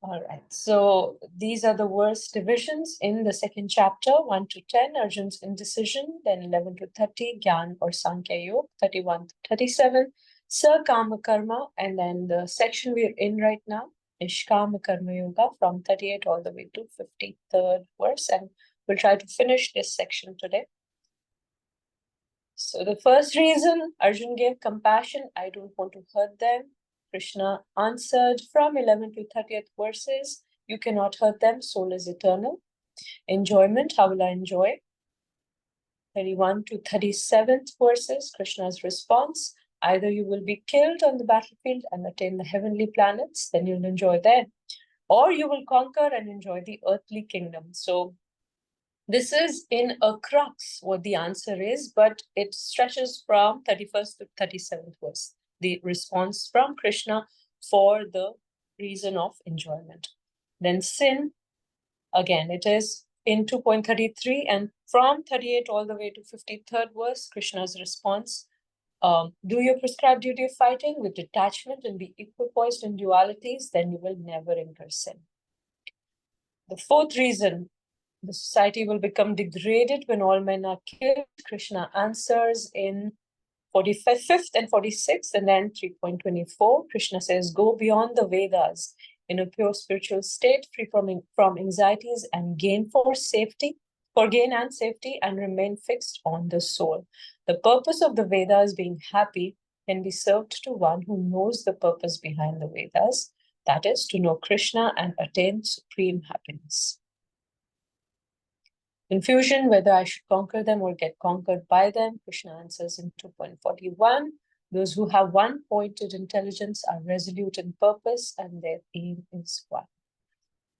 All right. So these are the verse divisions in the second chapter, 1 to 10, Arjun's indecision, then 11 to 30, Gyan or Sankhya Yoga, 31 to 37, Sakama Karma, and then the section we're in right now, Nishkama Karma Yoga, from 38 all the way to 53rd verse. And we'll try to finish this section today. So the first reason Arjun gave compassion, I don't want to hurt them. Krishna answered from 11 to 30th verses, you cannot hurt them, soul is eternal. Enjoyment, how will I enjoy? 31 to 37th verses, Krishna's response, either you will be killed on the battlefield and attain the heavenly planets, then you'll enjoy there, or you will conquer and enjoy the earthly kingdom. So this is in a crux what the answer is, but it stretches from 31st to 37th verse, the response from Krishna for the reason of enjoyment. Then sin, again, it is in 2.33, and from 38 all the way to 53rd verse, Krishna's response, do your prescribed duty of fighting with detachment and be equipoised in dualities, then you will never incur sin. The fourth reason, the society will become degraded when all men are killed. Krishna answers in 45th and 46th, and then 3.24. Krishna says, go beyond the Vedas in a pure spiritual state, free from anxieties and gain and safety, and remain fixed on the soul. The purpose of the Vedas being happy can be served to one who knows the purpose behind the Vedas, that is, to know Krishna and attain supreme happiness. Confusion, whether I should conquer them or get conquered by them, Krishna answers in 2.41. Those who have one-pointed intelligence are resolute in purpose and their aim is one.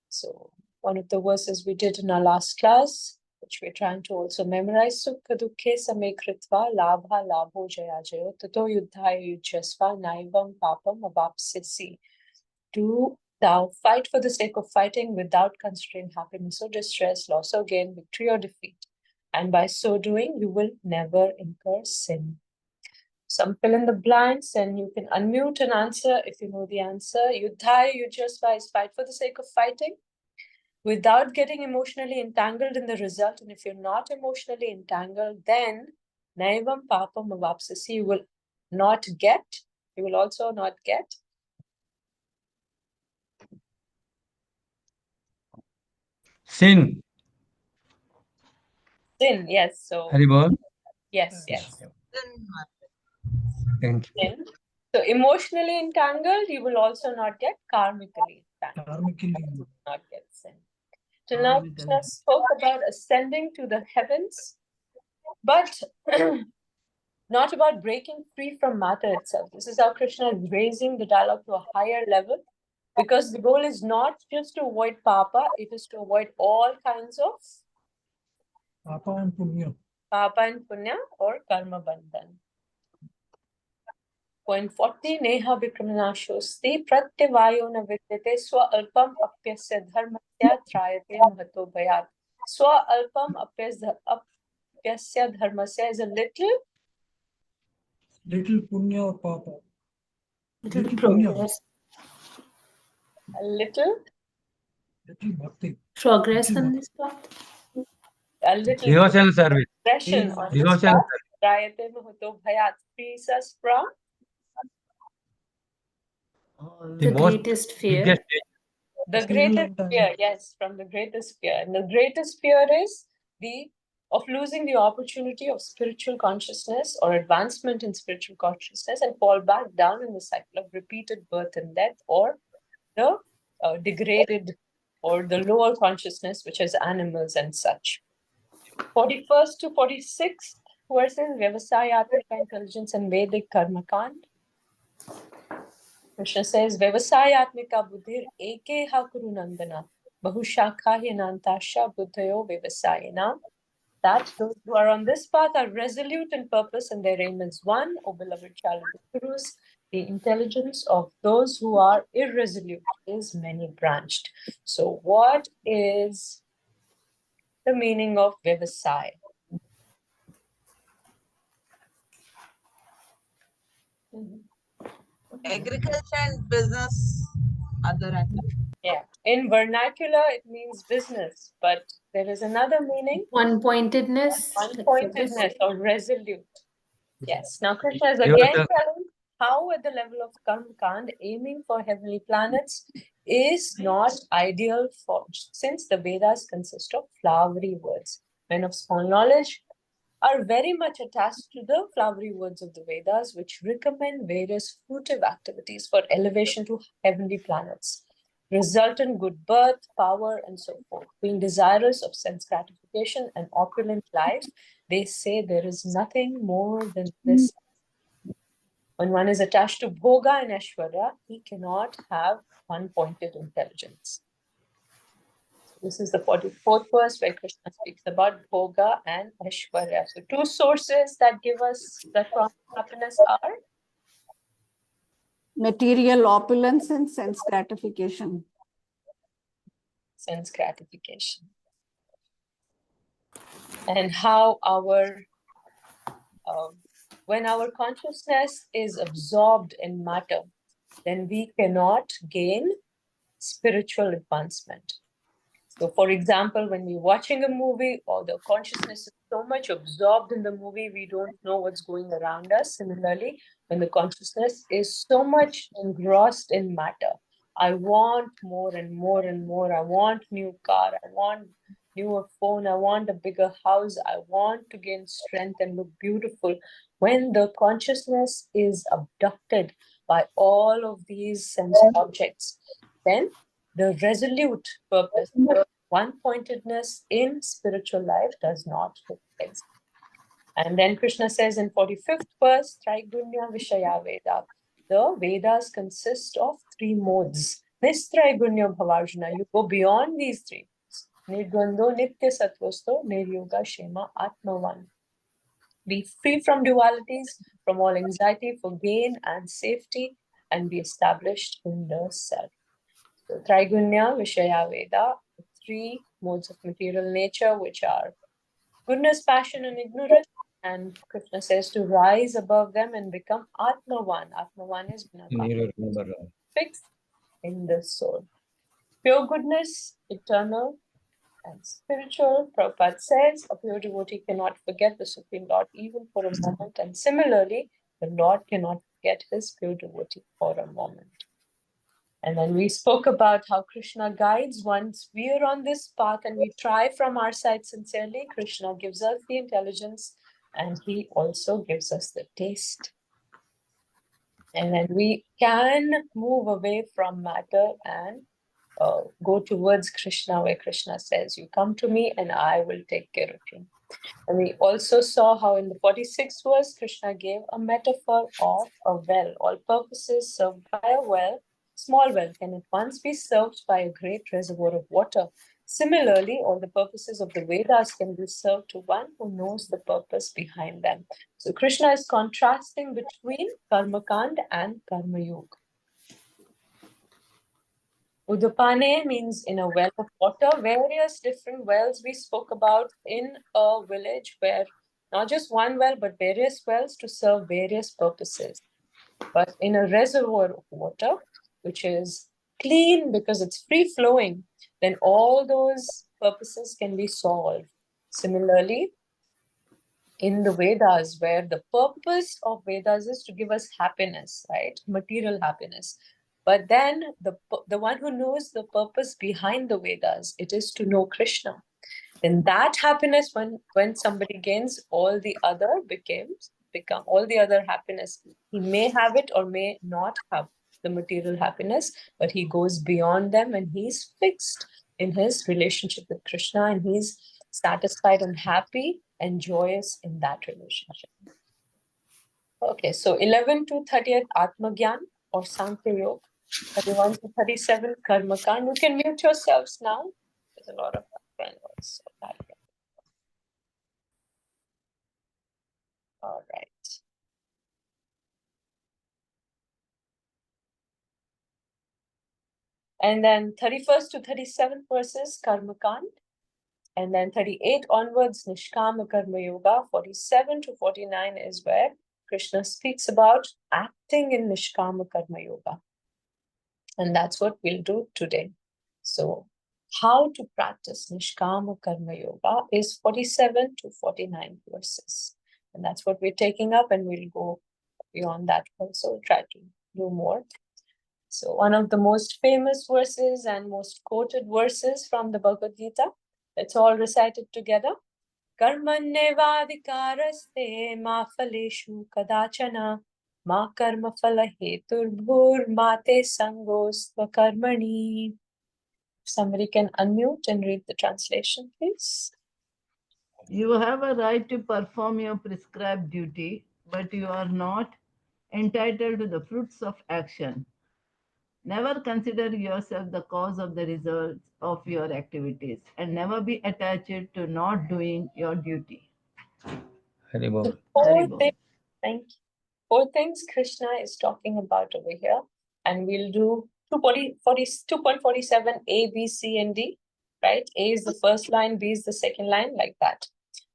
So one of the verses we did in our last class, which we're trying to also memorize, Sukha dukkhe same kritva labha labho jaya jayo tato yuddhaya yujyasva naivam papam avapsisi. Do thou fight for the sake of fighting without considering happiness or distress, loss or gain, victory or defeat. And by so doing, you will never incur sin. Some fill in the blanks, and you can unmute and answer if you know the answer. Yuddhaya yujyasva is fight for the sake of fighting without getting emotionally entangled in the result. And if you're not emotionally entangled, then naivam papam avapsasi, you will also not get sin. Sin, yes. So Haribol. yes. Thank you. Sin. So emotionally entangled, you will also not get karmically entangled. Not get sin. Till now, Krishna spoke about ascending to the heavens, but not about breaking free from matter itself. This is how Krishna is raising the dialogue to a higher level, because the goal is not just to avoid papa, it is to avoid all kinds of Papa and punya or karma bandhan. Point 40, neha vikramnashosti pratyavayo na vidyate swa alpam apyasya dharmasya trayate mahato bhayat. Swa alpam apyasya dharmasya is a little punya or papa. Little progress. A little bhakti. Progress on this path. A little Devotional service. progression on this Devotional path. Trayate mahato bhayat frees us from The greatest fear. biggest the greatest fear, yes, from the greatest fear. And the greatest fear is of losing the opportunity of spiritual consciousness or advancement in spiritual consciousness and fall back down in the cycle of repeated birth and death, or the degraded or the lower consciousness, which is animals and such. 41st to 46th verses, Vyavasayatika intelligence and Vedic karma kand. Krishna says, Vyavasayatmika buddhir ekeha kuru nandana bahushakha yanantasha buddhayo vyavasayana. That those who are on this path are resolute in purpose and their aim is one. O beloved child of the Gurus, the intelligence of those who are irresolute is many-branched. So what is the meaning of Vyavasaya? Agriculture and business, other Yeah. In vernacular, it means business, but there is another meaning, One-pointedness. like focus. one-pointedness or resolute. Yes. Now Krishna is You are again the- telling how at the level of Karmakand, aiming for heavenly planets is not ideal for, since the Vedas consist of flowery words. Men of small knowledge are very much attached to the flowery words of the Vedas, which recommend various fruitive activities for elevation to heavenly planets, result in good birth, power, and so forth. Being desirous of sense gratification and opulent life, they say there is nothing more than this. When one is attached to Bhoga and Aishwarya, he cannot have one-pointed intelligence. This is the 44th verse where Krishna speaks about Bhoga and Aishwarya. So two sources that give us that happiness are Material opulence and sense gratification. sense gratification. And how our, when our consciousness is absorbed in matter, then we cannot gain spiritual advancement. So for example, when we're watching a movie or the consciousness is so much absorbed in the movie, we don't know what's going around us. Similarly, when the consciousness is so much engrossed in matter, I want more and more and more. I want new car. I want newer phone. I want a bigger house. I want to gain strength and look beautiful. When the consciousness is abducted by all of these sense objects, then the resolute purpose, the one-pointedness in spiritual life does not take place. And then Krishna says in 45th verse, Traigunya Vishaya Veda. The Vedas consist of three modes. Nistraigunya Bhavarjuna. You go beyond these three. Nidvando Nitya Satvasto Niryuga Shema Atmavan. Be free from dualities, from all anxiety for gain and safety, and be established in the self. So Traigunya Vishaya Veda, three modes of material nature, which are goodness, passion, and ignorance. And Krishna says to rise above them and become Atmavan. Atmavan is fixed in the soul. Pure goodness, eternal and spiritual. Prabhupada says a pure devotee cannot forget the Supreme Lord even for a moment. And similarly, the Lord cannot forget his pure devotee for a moment. And then we spoke about how Krishna guides. Once we are on this path and we try from our side sincerely, Krishna gives us the intelligence and he also gives us the taste. And then we can move away from matter and go towards Krishna, where Krishna says, you come to me and I will take care of you. And we also saw how in the 46th verse, Krishna gave a metaphor of a well. All purposes served by a well, small well, can at once be served by a great reservoir of water. Similarly, all the purposes of the Vedas can be served to one who knows the purpose behind them. So Krishna is contrasting between Karmakand and Karma Yoga. Udupane means in a well of water. Various different wells we spoke about in a village where not just one well, but various wells to serve various purposes. But in a reservoir of water, which is clean because it's free flowing, then all those purposes can be solved. Similarly, in the Vedas, where the purpose of Vedas is to give us happiness, right? Material happiness. But then the one who knows the purpose behind the Vedas, it is to know Krishna. Then that happiness, when somebody gains, all the other become all the other happiness. He may have it or may not have the material happiness, but he goes beyond them and he's fixed in his relationship with Krishna and he's satisfied and happy and joyous in that relationship. Okay, so 11 to 30th Atma Gyan or Sankhya Yoga. 31 to 37 Karma Kand. You can mute yourselves now. There's a lot of background noise. All right. And then 31st to 37th verses Karma Kand. And then 38 onwards Nishkama Karma Yoga. 47 to 49 is where Krishna speaks about acting in Nishkama Karma Yoga. And that's what we'll do today. So how to practice Nishkama Karma Yoga is 47 to 49 verses. And that's what we're taking up, and we'll go beyond that also, try to do more. So one of the most famous verses and most quoted verses from the Bhagavad Gita, let's all recite it together. Karmanyevadikaraste ma phaleshu kadachana ma karma phala heturbhur mate sangos karmani. Somebody can unmute and read the translation, please. You have a right to perform your prescribed duty, but you are not entitled to the fruits of action. Never consider yourself the cause of the results of your activities, and never be attached to not doing your duty. Hari Bol. Hari Bol. Thank you. 4 things Krishna is talking about over here, and we'll do 2.47 A, B, C, and D, right? A is the first line, B is the second line, like that.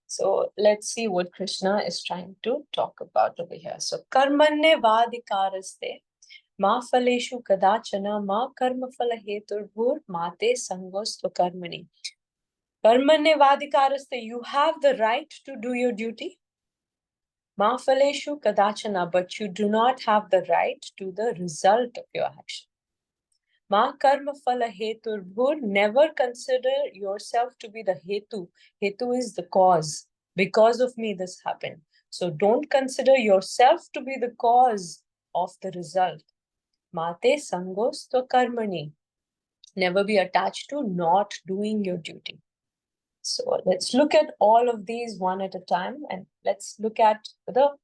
So let's see what Krishna is trying to talk about over here. So karmanye vadikaraste ma phaleshu kadachana ma karma phala heturbhur mate sangostva karmani. Karmanye vadikaraste, you have the right to do your duty. Ma phaleshu kadachana, but you do not have the right to the result of your action. Ma karma phala heturbhur, never consider yourself to be the hetu. Hetu is the cause. Because of me, this happened. So don't consider yourself to be the cause of the result. Mate sangos to karmani. Never be attached to not doing your duty. So let's look at all of these one at a time, and let's look at the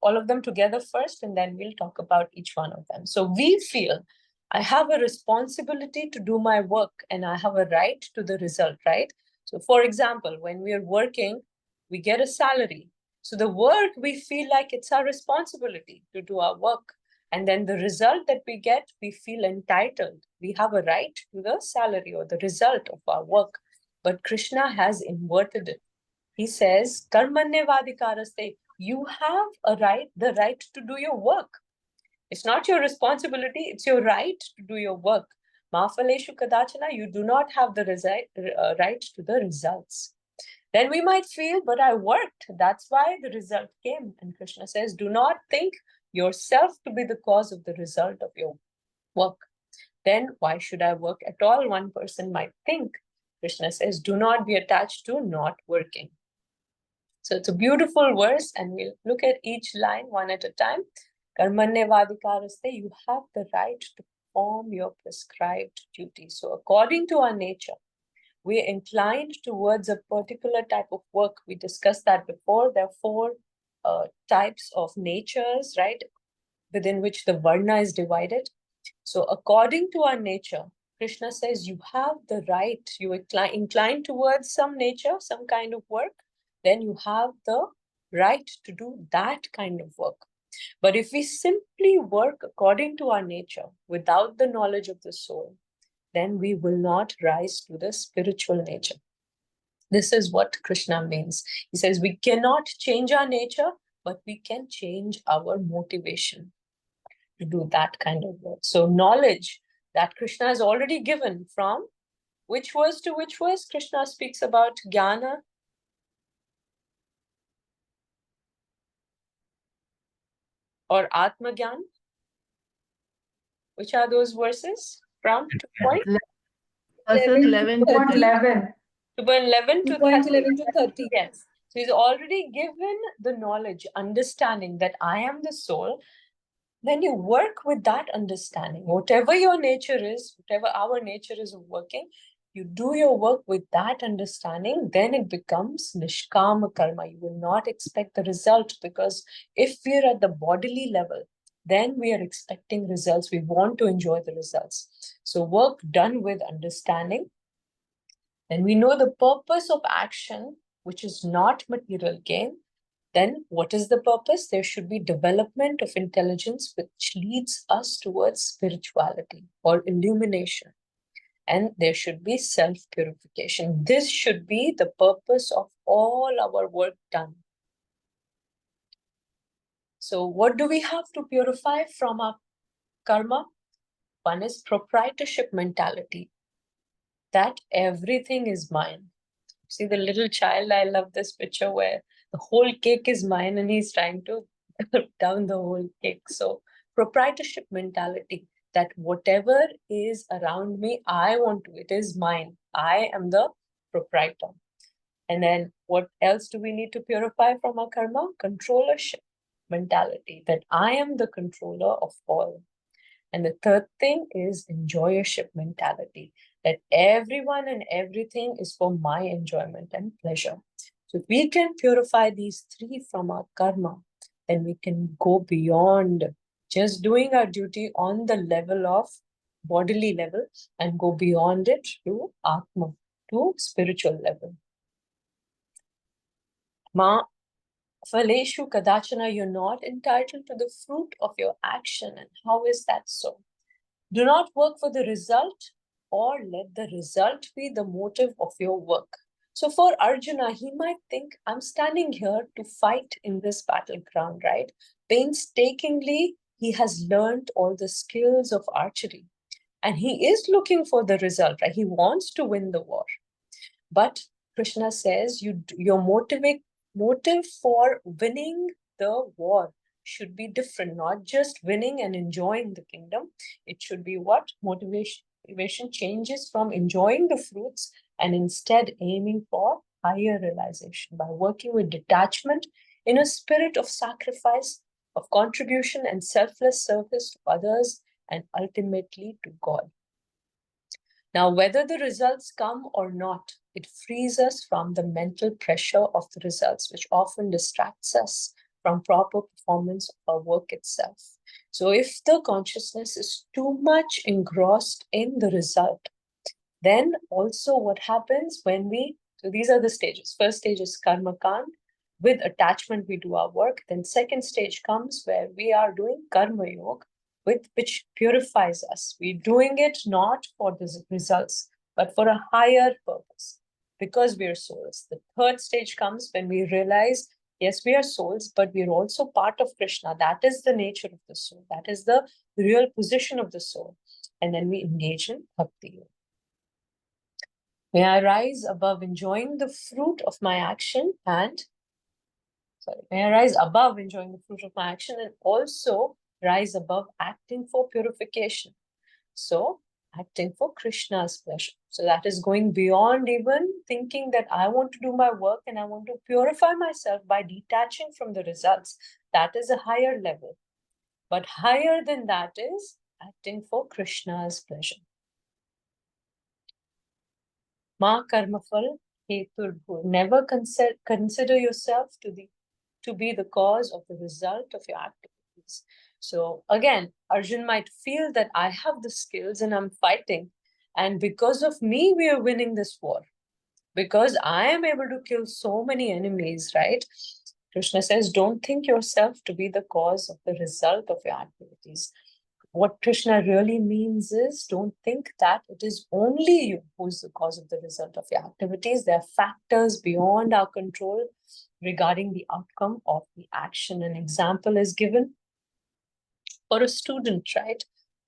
all of them together first, and then we'll talk about each one of them. So we feel I have a responsibility to do my work, and I have a right to the result, right? So for example, when we are working, we get a salary. So the work, we feel like it's our responsibility to do our work. And then the result that we get, we feel entitled. We have a right to the salary or the result of our work. But Krishna has inverted it. He says, Karmanye vadikaraste, you have the right to do your work. It's not your responsibility, it's your right to do your work. Ma phaleshu kadachana, you do not have the right to the results. Then we might feel, but I worked, that's why the result came. And Krishna says, do not think yourself to be the cause of the result of your work. Then why should I work at all? One person might think. Krishna says, do not be attached to not working. So it's a beautiful verse, and we'll look at each line one at a time. Karmanye vadikaraste, you have the right to perform your prescribed duty. So according to our nature, we're inclined towards a particular type of work. We discussed that before. There are 4 types of natures, right, within which the Varna is divided. So according to our nature, Krishna says you have the right, you incline towards some nature, some kind of work, then you have the right to do that kind of work. But if we simply work according to our nature without the knowledge of the soul, then we will not rise to the spiritual nature. This is what Krishna means. He says we cannot change our nature, but we can change our motivation to do that kind of work. So knowledge that Krishna has already given, from which verse to which verse Krishna speaks about jnana? Or Atma Gyan? Which are those verses? From 11 to 30. 11 to 30. 11 to 30. Yes. So he's already given the knowledge, understanding that I am the soul. Then you work with that understanding. Whatever your nature is, whatever our nature is of working, you do your work with that understanding, then it becomes nishkama karma. You will not expect the result, because if we're at the bodily level, then we are expecting results. We want to enjoy the results. So work done with understanding. Then we know the purpose of action, which is not material gain. Then what is the purpose? There should be development of intelligence which leads us towards spirituality or illumination. And there should be self-purification. This should be the purpose of all our work done. So what do we have to purify from our karma? One is proprietorship mentality, that everything is mine. See the little child, I love this picture where the whole cake is mine and he's trying to down the whole cake. So proprietorship mentality, that whatever is around me, I want to, it is mine. I am the proprietor. And then what else do we need to purify from our karma? Controllership mentality, that I am the controller of all. And the third thing is enjoyership mentality, that everyone and everything is for my enjoyment and pleasure. So if we can purify these three from our karma, then we can go beyond just doing our duty on the level of bodily level and go beyond it to Atma, to spiritual level. Ma Phaleshu Kadachana, you're not entitled to the fruit of your action. And how is that so? Do not work for the result, or let the result be the motive of your work. So for Arjuna, he might think, I'm standing here to fight in this battleground, right? Painstakingly, he has learned all the skills of archery. And he is looking for the result, right? He wants to win the war. But Krishna says, your motive for winning the war should be different, not just winning and enjoying the kingdom. It should be what? Motivation changes from enjoying the fruits and instead aiming for higher realization by working with detachment in a spirit of sacrifice, of contribution and selfless service to others and ultimately to God. Now, whether the results come or not, it frees us from the mental pressure of the results, which often distracts us from proper performance of our work itself. So if the consciousness is too much engrossed in the result, then also what happens when so these are the stages. First stage is karma kand. With attachment, we do our work. Then second stage comes where we are doing karma yoga, which purifies us. We're doing it not for the results, but for a higher purpose, because we are souls. The third stage comes when we realize, yes, we are souls, but we're also part of Krishna. That is the nature of the soul. That is the real position of the soul. And then we engage in bhakti yoga. May I rise above enjoying the fruit of my action may I rise above enjoying the fruit of my action and also rise above acting for purification. So, acting for Krishna's pleasure. So that is going beyond even thinking that I want to do my work and I want to purify myself by detaching from the results. That is a higher level. But higher than that is acting for Krishna's pleasure. Ma karmafal heturbhu. Never consider yourself to be the cause of the result of your activities. So again, Arjun might feel that I have the skills and I'm fighting. And because of me, we are winning this war. Because I am able to kill so many enemies, right? Krishna says, don't think yourself to be the cause of the result of your activities. What Krishna really means is, don't think that it is only you who's the cause of the result of your activities. There are factors beyond our control regarding the outcome of the action. An example is given for a student, right?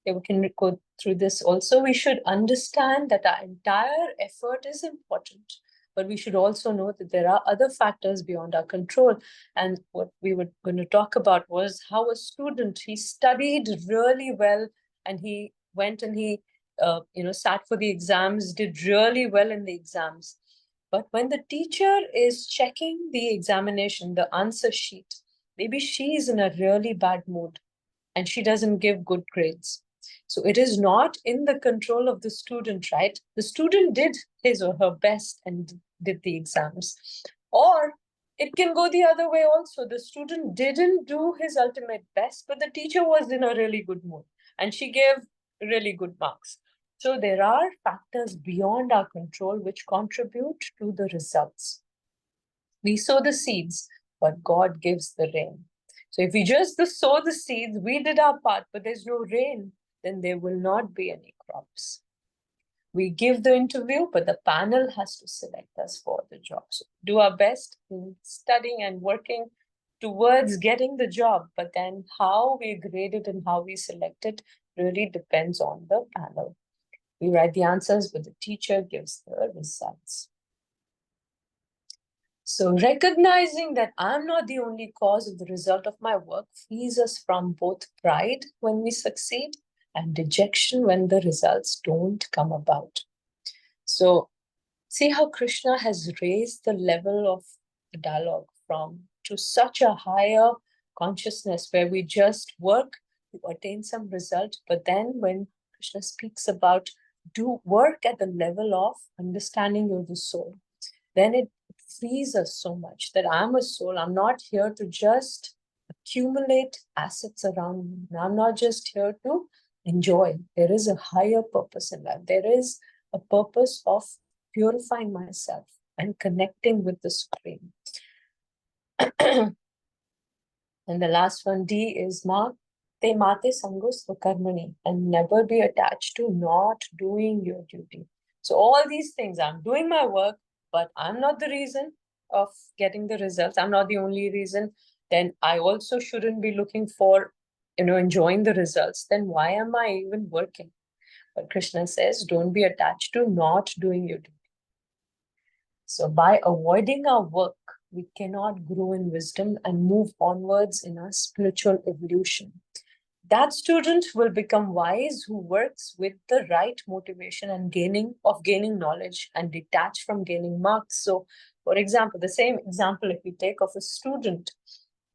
We can go through this also. We should understand that our entire effort is important, but we should also know that there are other factors beyond our control. And what we were going to talk about was how a student, he studied really well and he went and he sat for the exams, did really well in the exams. But when the teacher is checking the examination, the answer sheet, maybe she's in a really bad mood and she doesn't give good grades. So it is not in the control of the student, right? The student did his or her best and did the exams. Or it can go the other way also. The student didn't do his ultimate best, but the teacher was in a really good mood and she gave really good marks. So there are factors beyond our control which contribute to the results. We sow the seeds, but God gives the rain. So if we just sow the seeds, we did our part, but there's no rain, then there will not be any crops. We give the interview, but the panel has to select us for the job. So do our best in studying and working towards getting the job, but then how we grade it and how we select it really depends on the panel. We write the answers, but the teacher gives the results. So recognizing that I'm not the only cause of the result of my work frees us from both pride when we succeed and dejection when the results don't come about. So see how Krishna has raised the level of the dialogue to such a higher consciousness where we just work to attain some result. But then when Krishna speaks about do work at the level of understanding of the soul, then it frees us so much that I'm a soul. I'm not here to just accumulate assets around me. I'm not just here to enjoy. There is a higher purpose in life. There is a purpose of purifying myself and connecting with the Supreme. And the last one, D, is te mate sangos karmani, and never be attached to not doing your duty. So all these things, I'm doing my work, but I'm not the reason of getting the results. I'm not the only reason. Then I also shouldn't be looking for, enjoying the results. Then why am I even working? But Krishna says, don't be attached to not doing your duty. So by avoiding our work, we cannot grow in wisdom and move onwards in our spiritual evolution. That student will become wise who works with the right motivation and gaining knowledge and detach from gaining marks. So, for example, the same example if we take of a student.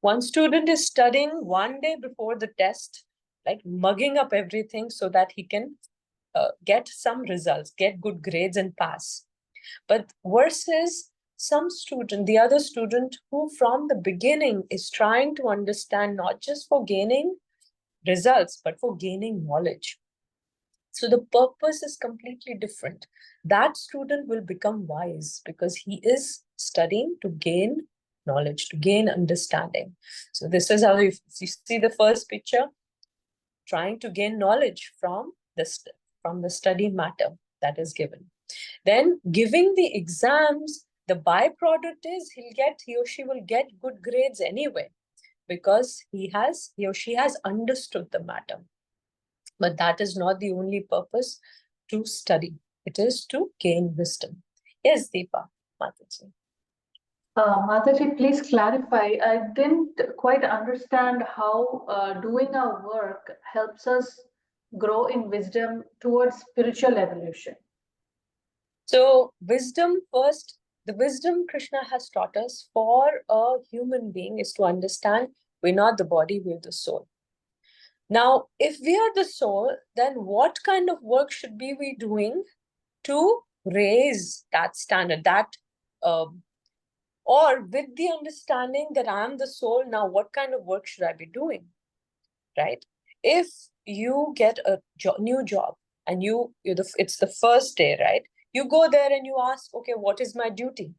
One student is studying one day before the test, like mugging up everything so that he can get some results, get good grades and pass. But versus some student, the other student who from the beginning is trying to understand not just for gaining results, but for gaining knowledge. So the purpose is completely different. That student will become wise because he is studying to gain knowledge, to gain understanding. So this is how you see the first picture, trying to gain knowledge from the study matter that is given. Then giving the exams, the byproduct is he or she will get good grades anyway, because he or she has understood the matter. But that is not the only purpose to study. It is to gain wisdom. Yes, Deepa, Mataji. Mataji, please clarify. I didn't quite understand how doing our work helps us grow in wisdom towards spiritual evolution. So wisdom first, the wisdom Krishna has taught us for a human being is to understand we're not the body, we're the soul. Now, if we are the soul, then what kind of work should we be doing to raise that standard, or with the understanding that I'm the soul, now what kind of work should I be doing, right? If you get a new job and it's the first day, right? You go there and you ask, okay, what is my duty?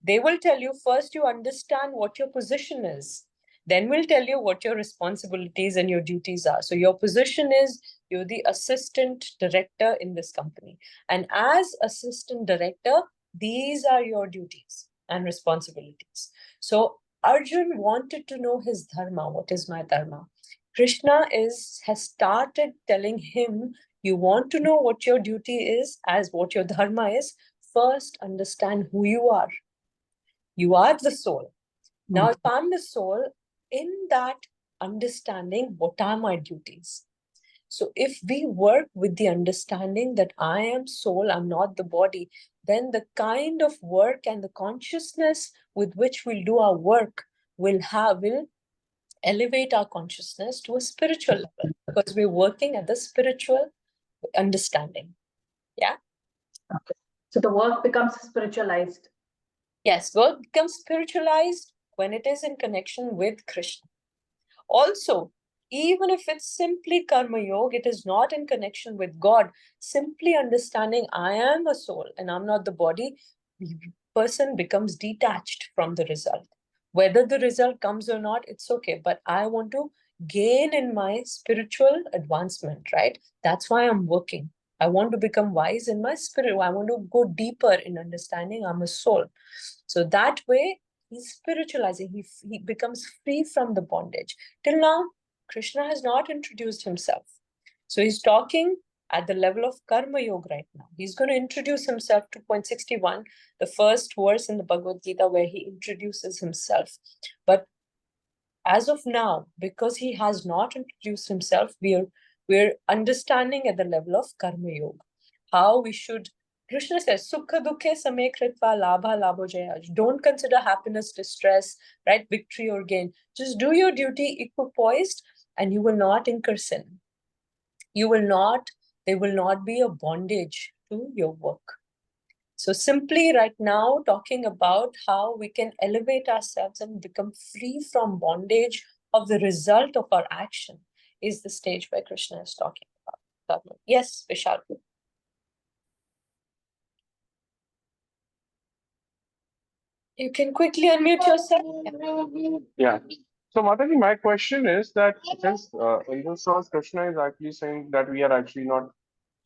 They will tell you first you understand what your position is. Then we'll tell you what your responsibilities and your duties are. So your position is you're the assistant director in this company. And as assistant director, these are your duties and responsibilities. So Arjun wanted to know his dharma. What is my dharma? Krishna has started telling him, you want to know what your duty is, as what your dharma is, first understand who you are. You are the soul. Now, if I'm the soul, in that understanding, what are my duties? So if we work with the understanding that I am soul, I'm not the body, then the kind of work and the consciousness with which we'll do our work will elevate our consciousness to a spiritual level, because we're working at the spiritual understanding. Yeah. Okay. So the work becomes spiritualized. Yes, work becomes spiritualized when it is in connection with Krishna. Also, even if it's simply karma yoga, it is not in connection with God. Simply understanding I am a soul and I'm not the body, person becomes detached from the result. Whether the result comes or not, it's okay. But I want to gain in my spiritual advancement, right? That's why I'm working. I want to become wise in my spirit. I want to go deeper in understanding I'm a soul. So that way, He's spiritualizing. He becomes free from the bondage. Till now, Krishna has not introduced himself. So he's talking at the level of Karma Yoga right now. He's going to introduce himself, 2.61, the first verse in the Bhagavad Gita where he introduces himself. But as of now, because he has not introduced himself, we're understanding at the level of Karma Yoga how we should. Krishna says, Sukha dukhe same kritva labha labho jaya. Don't consider happiness, distress, right? Victory or gain. Just do your duty equipoised and you will not incur sin. There will not be a bondage to your work. So simply right now talking about how we can elevate ourselves and become free from bondage of the result of our action is the stage where Krishna is talking about. Yes, Vishal. You can quickly unmute yourself. Yeah. So, Mataji, my question is that since in this verse, Krishna is actually saying that we are actually not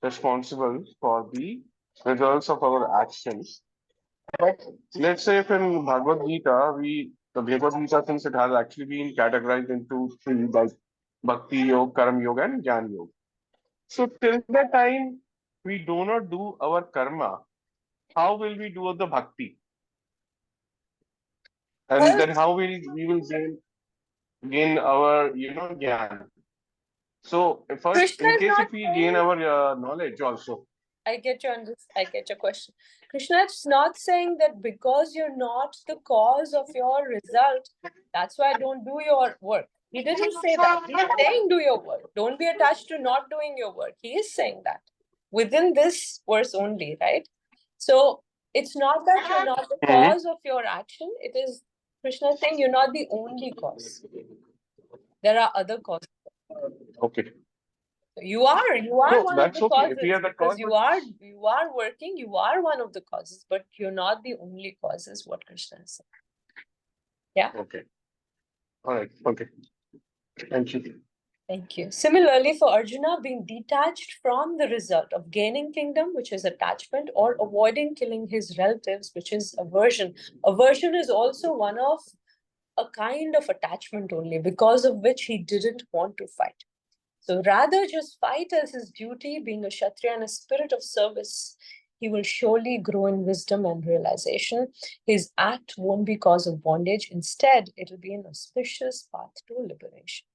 responsible for the results of our actions. But let's say if in Bhagavad Gita, the Bhagavad Gita, since it has actually been categorized into three, like Bhakti Yoga, Karma Yoga, and Jnana Yoga. So, till the time we do not do our karma, how will we do the bhakti? And then how will we will gain our jnana? So first, Krishna in is case not if we saying, gain our knowledge also. I get your question. Krishna is not saying that because you're not the cause of your result, that's why I don't do your work. He didn't say that. He's saying do your work. Don't be attached to not doing your work. He is saying that within this verse only, right? So it's not that you're not the cause of your action. It is Krishna saying you're not the only cause. There are other causes. Okay. You are No, one of that's the okay. If we causes are the because cause, you are working, you are one of the causes, but you're not the only cause is what Krishna is saying. Yeah. okay. All right. Okay. Thank you. Thank you. Similarly, for Arjuna, being detached from the result of gaining kingdom, which is attachment, or avoiding killing his relatives, which is aversion. Aversion is also one of a kind of attachment only, because of which he didn't want to fight. So rather just fight as his duty, being a Kshatriya and a spirit of service, he will surely grow in wisdom and realization. His act won't be cause of bondage. Instead, it will be an auspicious path to liberation.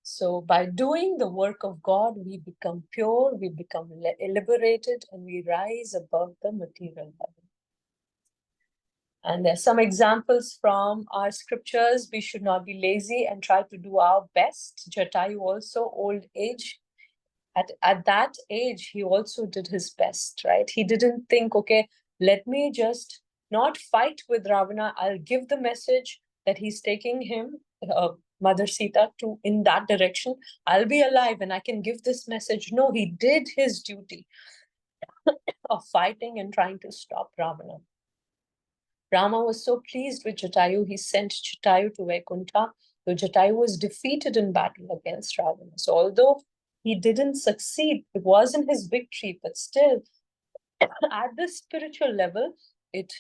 So by doing the work of God, we become pure, we become liberated, and we rise above the material level. And there's some examples from our scriptures. We should not be lazy and try to do our best. Jatayu also, old age. At that age, he also did his best, right? He didn't think, okay, let me just not fight with Ravana. I'll give the message that he's taking him, Mother Sita, to in that direction. I'll be alive and I can give this message. No, he did his duty of fighting and trying to stop Ravana. Rama was so pleased with Jatayu, he sent Jatayu to Vaikuntha. So Jatayu was defeated in battle against Ravana. So although he didn't succeed, it wasn't his victory, but still, at the spiritual level,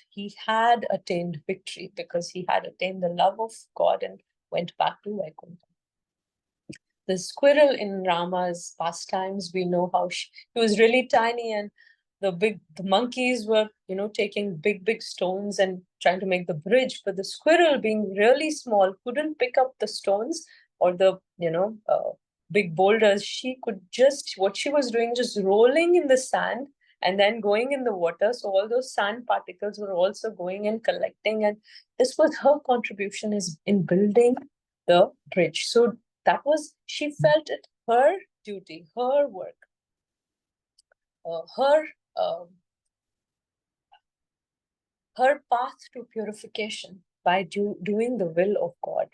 he had attained victory because he had attained the love of God and went back to Vaikuntha. The squirrel in Rama's pastimes, we know how he was really tiny, and the monkeys were, taking big stones and trying to make the bridge, but the squirrel, being really small, couldn't pick up the stones or the, big boulders. What she was doing, just rolling in the sand and then going in the water. So all those sand particles were also going and collecting. And this was her contribution in building the bridge. So she felt it her duty, her work, her path to purification by doing the will of God.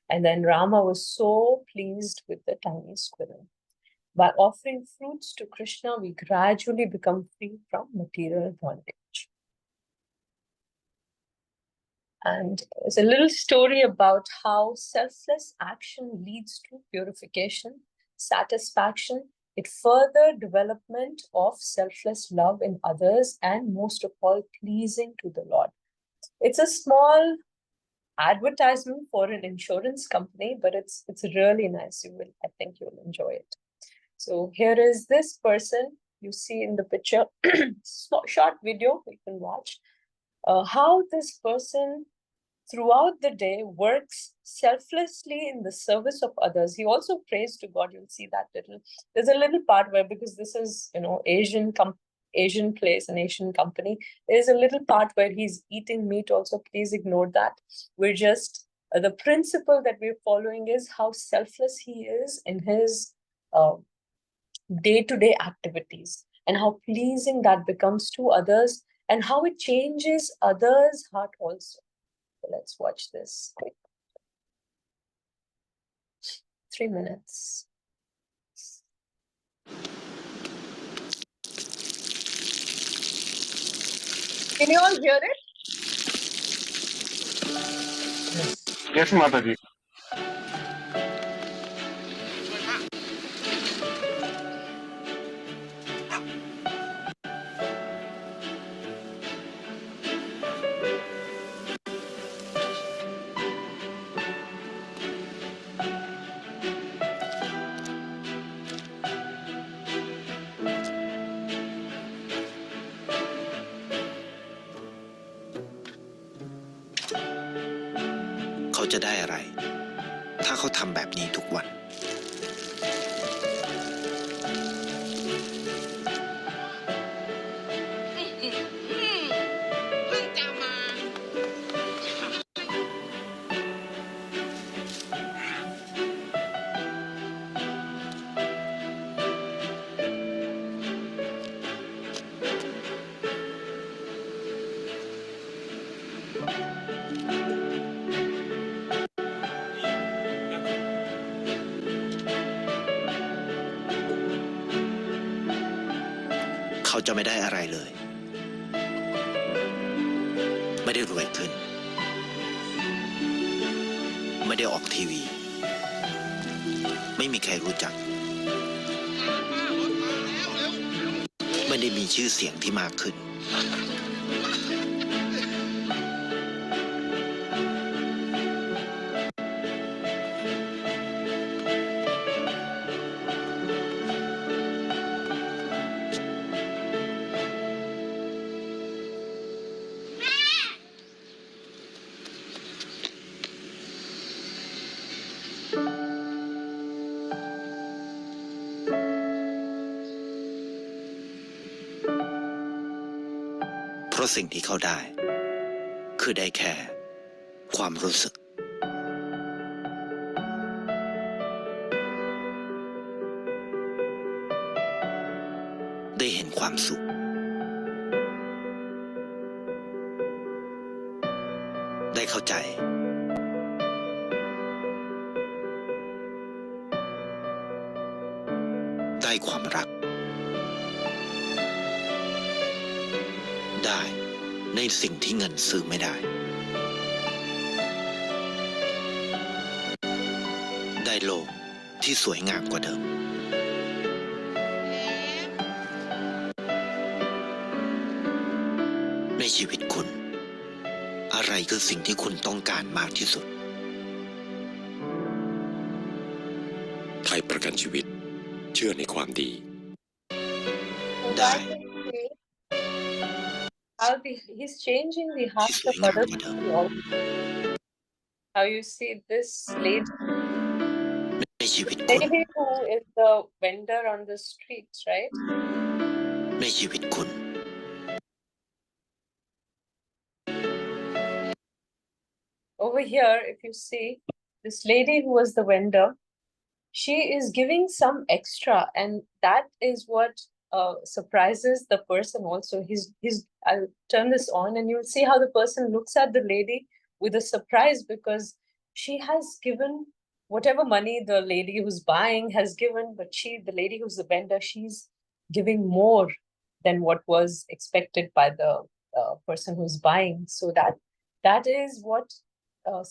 And then Rama was so pleased with the tiny squirrel. By offering fruits to Krishna, we gradually become free from material bondage. And there's a little story about how selfless action leads to purification, satisfaction, It further development of selfless love in others and most of all pleasing to the Lord. It's a small advertisement for an insurance company, but it's really nice. I think you'll enjoy it. So here is this person you see in the picture, short video you can watch, how this person throughout the day works selflessly in the service of others. He also prays to God. You'll see that there's a little part where, because this is, Asian place, an Asian company, there's a little part where he's eating meat also. Please ignore that. We're just, the principle that we're following is how selfless he is in his day-to-day activities, and how pleasing that becomes to others, and how it changes others' heart also. So let's watch this quick. 3 minutes. Can you all hear it? Yes. Yes, Mataji.เขาจะได้อะไร ถ้าเขาทำแบบนี้ทุกวัน เขาจะไม่ได้อะไรเลย ไม่ได้รวยขึ้น ไม่ได้ออกทีวี ไม่มีใครรู้จัก ไม่ได้มีชื่อเสียงที่มากขึ้น เพราะสิ่งที่เขาได้ คือได้แค่ความรู้สึก ได้เห็นความสุข ได้เข้าใจ ได้ความรัก ได้ในสิ่งที่เงินซื้อไม่ได้ ได้โลกที่สวยงามกว่าเดิม ในชีวิตคุณ อะไรคือสิ่งที่คุณต้องการมากที่สุด ไทยประกันชีวิตเชื่อในความดี ได้ He's changing the hearts of other people. How you see this lady ในชีวิตคุณ who is the vendor on the streets, right? ในชีวิตคุณ Over here, if you see, this lady who was the vendor, she is giving some extra, and that is what surprises the person also. I'll turn this on and you'll see how the person looks at the lady with a surprise, because she has given whatever money the lady who's buying has given, but the lady who's the vendor, she's giving more than what was expected by the person who's buying. So that is what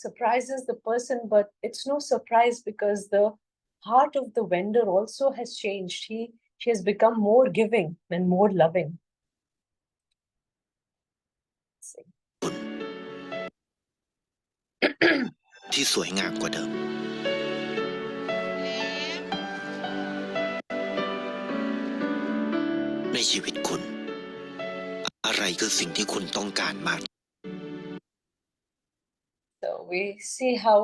surprises the person, but it's no surprise, because the heart of the vendor also has changed. She has become more giving and more loving. See. ที่สวยงามกว่าเดิม ในชีวิตคุณ อะไรคือสิ่งที่คุณต้องการมาก So we see how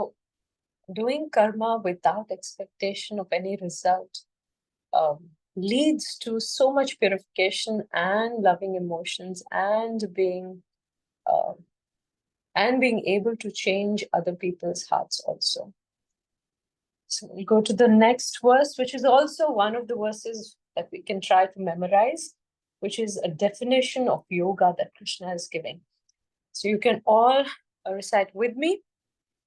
doing karma without expectation of any result leads to so much purification and loving emotions and being able to change other people's hearts also. So we go to the next verse, which is also one of the verses that we can try to memorize, which is a definition of yoga that Krishna is giving. So you can all recite with me.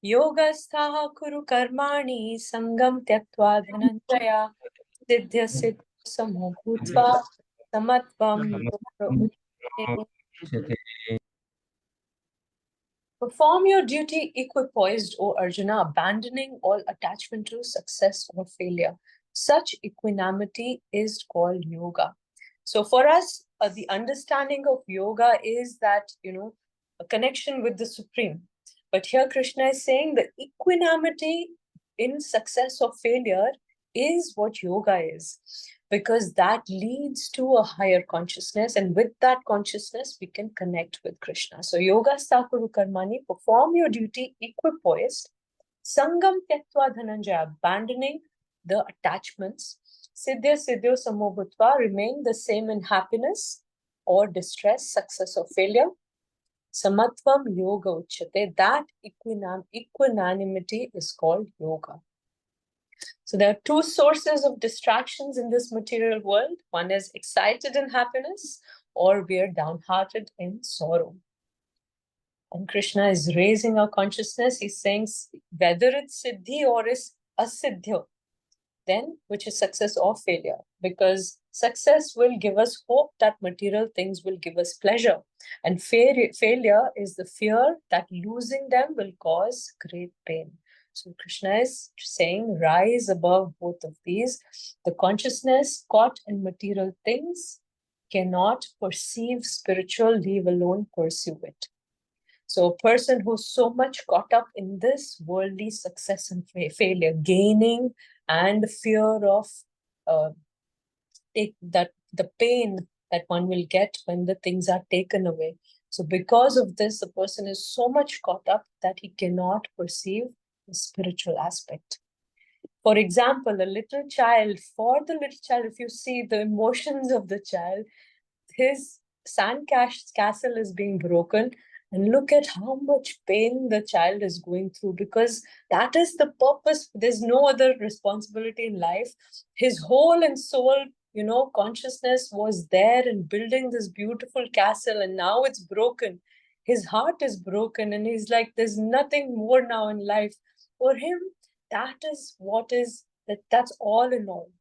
Yoga sthaha kuru karmani sangam tyaktva dhananjaya siddhya siddha samo bhutva samatvam Perform your duty equipoised, O Arjuna, abandoning all attachment to success or failure. Such equanimity is called yoga. So for us, the understanding of yoga is that, a connection with the Supreme. But here Krishna is saying the equanimity in success or failure is what yoga is, because that leads to a higher consciousness, and with that consciousness we can connect with Krishna. So yoga sakuru karmani, perform your duty equipoised, sangam tyaktva dhananjaya, abandoning the attachments, siddhya siddhyo samo bhutva, remain the same in happiness or distress, success or failure, samatvam yoga uchyate, that equanimity is called yoga. So there are two sources of distractions in this material world. One is excited in happiness, or we are downhearted in sorrow. And Krishna is raising our consciousness. He's saying whether it's siddhi or is asiddhya, then which is success or failure, because success will give us hope that material things will give us pleasure, and failure is the fear that losing them will cause great pain. So Krishna is saying, rise above both of these. The consciousness caught in material things cannot perceive spiritual, leave alone pursue it. So a person who's so much caught up in this worldly success and failure, gaining and fear of the pain that one will get when the things are taken away. So because of this, the person is so much caught up that he cannot perceive the spiritual aspect. For example, a little child, if you see the emotions of the child, his sand castle is being broken, and look at how much pain the child is going through, because that is the purpose. There's no other responsibility in life. His whole and soul, consciousness was there in building this beautiful castle, and now it's broken. His heart is broken, and he's like, there's nothing more now in life. For him, that's all in all.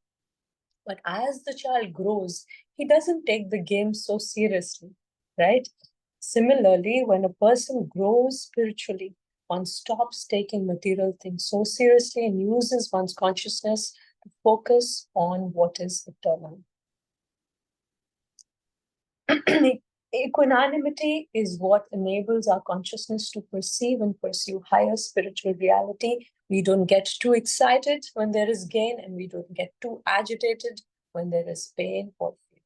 But as the child grows, he doesn't take the game so seriously, right? Similarly, when a person grows spiritually, one stops taking material things so seriously and uses one's consciousness to focus on what is eternal. Equanimity is what enables our consciousness to perceive and pursue higher spiritual reality. We don't get too excited when there is gain, and we don't get too agitated when there is pain or fear.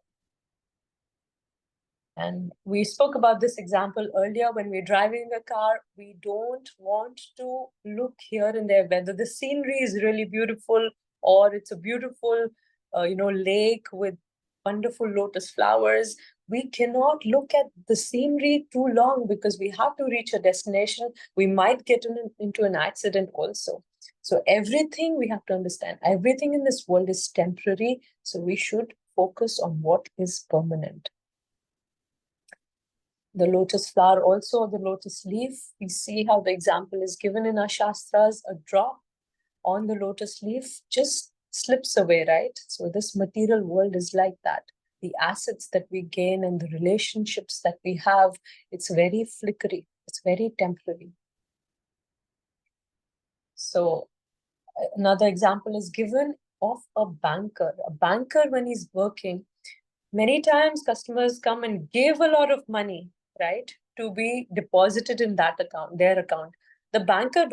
And we spoke about this example earlier. When we're driving a car, we don't want to look here and there whether the scenery is really beautiful or it's a beautiful, lake with wonderful lotus flowers. We cannot look at the scenery too long, because we have to reach a destination. We might get into an accident also. So everything, we have to understand, everything in this world is temporary. So we should focus on what is permanent. The lotus flower also, the lotus leaf, we see how the example is given in our Shastras. A drop on the lotus leaf just slips away, right? So this material world is like that. The assets that we gain and the relationships that we have, it's very flickery, it's very temporary. So Another example is given of a banker. A banker, when he's working, many times customers come and give a lot of money, right, to be deposited in that account, their account. The banker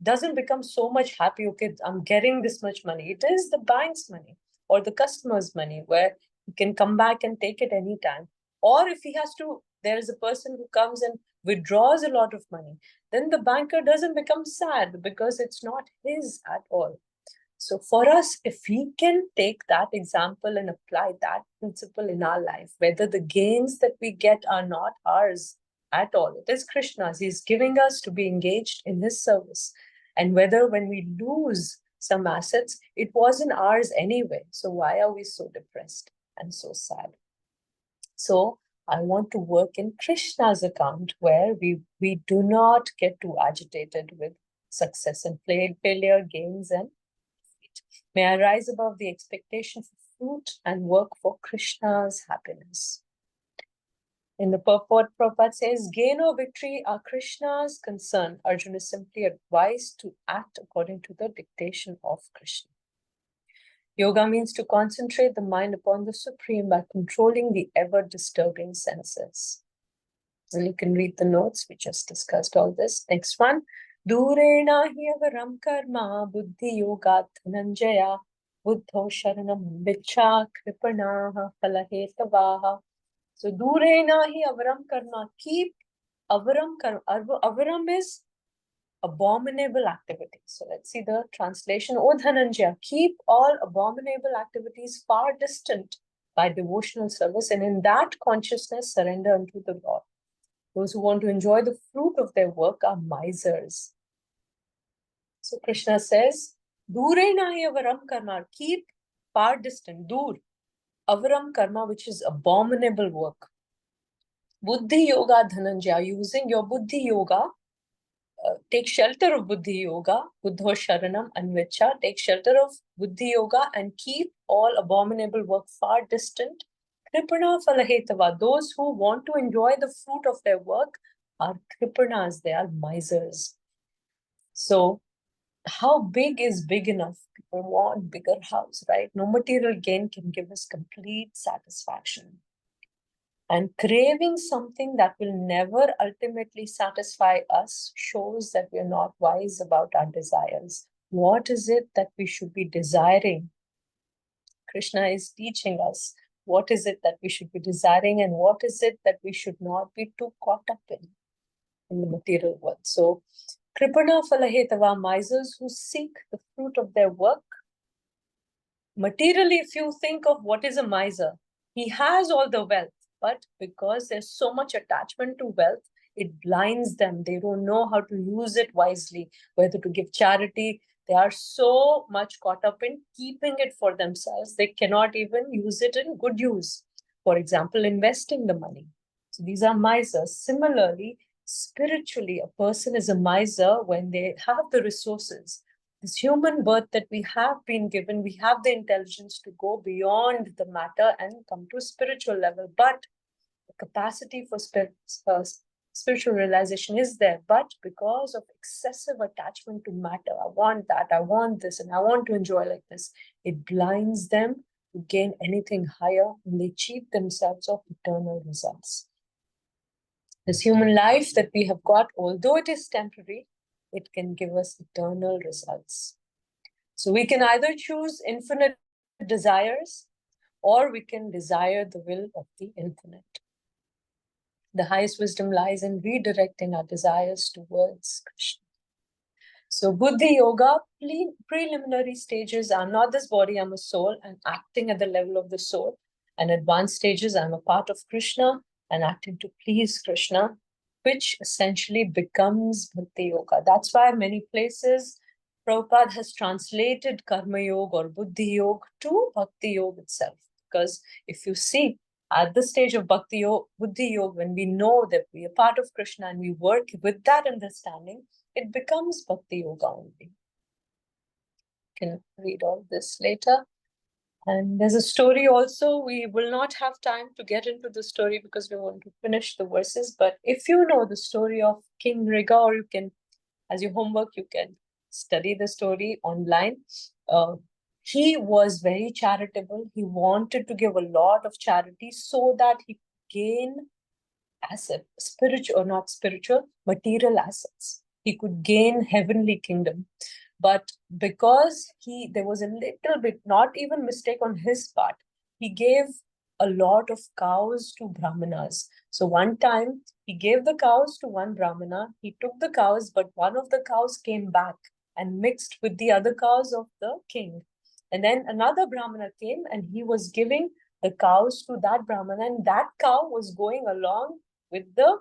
doesn't become so much happy, okay, I'm getting this much money. It is the bank's money or the customer's money where he can come back and take it anytime. Or if he has to, there is a person who comes and withdraws a lot of money, then the banker doesn't become sad because it's not his at all. So for us, if we can take that example and apply that principle in our life, whether the gains that we get are not ours at all, it is Krishna's. He's giving us to be engaged in his service. And whether when we lose some assets, it wasn't ours anyway. So why are we so depressed and so sad? So I want to work in Krishna's account where we do not get too agitated with success and failure, gains and defeat. May I rise above the expectation for fruit and work for Krishna's happiness. In the purport, Prabhupada says, gain or victory are Krishna's concern. Arjuna is simply advised to act according to the dictation of Krishna. Yoga means to concentrate the mind upon the Supreme by controlling the ever-disturbing senses. And you can read the notes. We just discussed all this. Next one. Durena hi avaram karma buddhi yoga dhananjaya buddho sharanam vicha kripanaha palahetavaha. So durena hi avaram karma. Keep avaram karma. Avaram is abominable activities. So let's see the translation. O Dhananjaya, keep all abominable activities far distant by devotional service, and in that consciousness surrender unto the Lord. Those who want to enjoy the fruit of their work are misers. So Krishna says, Durena hi avaram karma, keep far distant, dur, avaram karma, which is abominable work. Buddhi yoga Dhananjaya, using your buddhi yoga, take shelter of buddhi yoga, buddho sharanam anvicha, take shelter of buddhi yoga and keep all abominable work far distant. Kripana phalahetava, those who want to enjoy the fruit of their work are kripanas, they are misers. So how big is big enough? People want bigger house, right? No material gain can give us complete satisfaction. And craving something that will never ultimately satisfy us shows that we are not wise about our desires. What is it that we should be desiring? Krishna is teaching us what is it that we should be desiring and what is it that we should not be too caught up in the material world. So, Kripana phalahetava, misers who seek the fruit of their work. Materially, if you think of what is a miser, he has all the wealth. But because there's so much attachment to wealth, it blinds them. They don't know how to use it wisely, whether to give charity. They are so much caught up in keeping it for themselves. They cannot even use it in good use. For example, investing the money. So these are misers. Similarly, spiritually, a person is a miser when they have the resources. This human birth that we have been given, we have the intelligence to go beyond the matter and come to a spiritual level. But the capacity for spiritual realization is there. But because of excessive attachment to matter, I want that, I want this, and I want to enjoy like this, it blinds them to gain anything higher, and they cheat themselves of eternal results. This human life that we have got, although it is temporary, it can give us eternal results. So we can either choose infinite desires or we can desire the will of the infinite. The highest wisdom lies in redirecting our desires towards Krishna. So Buddhi Yoga, preliminary stages, I'm not this body, I'm a soul, and acting at the level of the soul. And advanced stages, I'm a part of Krishna and acting to please Krishna, which essentially becomes Bhakti Yoga. That's why many places Prabhupada has translated Karma Yoga or Buddhi Yoga to Bhakti Yoga itself. Because if you see, at the stage of Bhakti Yoga, Buddhi Yoga, when we know that we are part of Krishna and we work with that understanding, it becomes Bhakti Yoga only. You can read all this later. And there's a story also. We will not have time to get into the story because we want to finish the verses. But if you know the story of King Riga, or you can, as your homework, you can study the story online. He was very charitable. He wanted to give a lot of charity so that he gain asset, spiritual or not spiritual, material assets. He could gain heavenly kingdom. But because there was a little bit, not even mistake on his part, he gave a lot of cows to Brahmanas. So one time he gave the cows to one Brahmana, he took the cows, but one of the cows came back and mixed with the other cows of the king. And then another Brahmana came and he was giving the cows to that Brahmana, and that cow was going along with the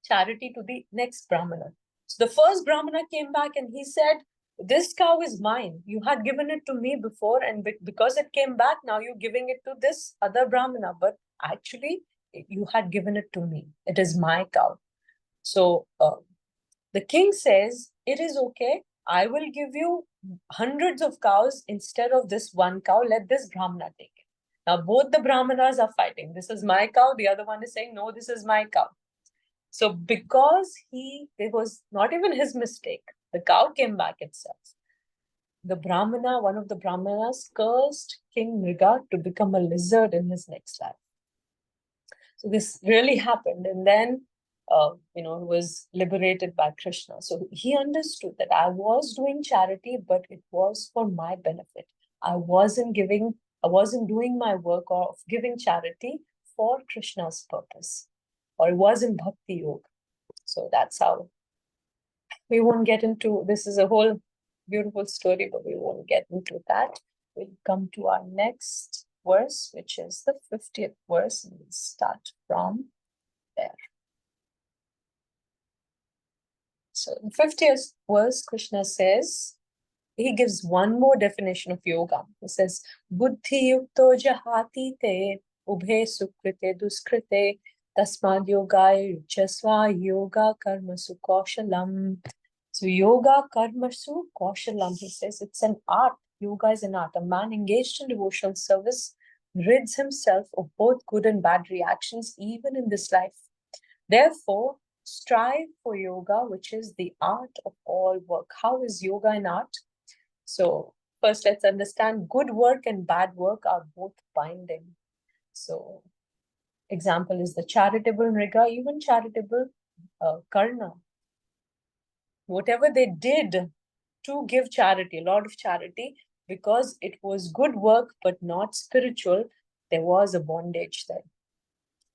charity to the next Brahmana. So the first Brahmana came back and he said, this cow is mine. You had given it to me before, and because it came back, now you're giving it to this other Brahmana. But actually, you had given it to me. It is my cow. So the king says, it is okay. I will give you hundreds of cows instead of this one cow. Let this Brahmana take it. Now, both the Brahmanas are fighting. This is my cow. The other one is saying, no, this is my cow. So because it was not even his mistake, the cow came back itself. The Brahmana, one of the Brahmanas, cursed King Mriga to become a lizard in his next life. So this really happened. And then, was liberated by Krishna. So he understood that I was doing charity, but it was for my benefit. I wasn't doing my work of giving charity for Krishna's purpose. Or it wasn't Bhakti Yoga. So that's how. We won't get into, this is a whole beautiful story, but we won't get into that. We'll come to our next verse, which is the 50th verse, and we'll start from there. So in 50th verse, Krishna says, he gives one more definition of yoga. He says, Buddhi yukto jahati te ubhe sukrite duskrite tasmad yogaya yujasva yoga karmasu kaushalam. So yoga karmasu kaushalam, he says, it's an art. Yoga is an art. A man engaged in devotional service rids himself of both good and bad reactions, even in this life. Therefore, strive for yoga, which is the art of all work. How is yoga an art? So first, let's understand good work and bad work are both binding. So example is the charitable Mriga, even charitable Karna. Whatever they did to give charity, a lot of charity, because it was good work but not spiritual, there was a bondage there.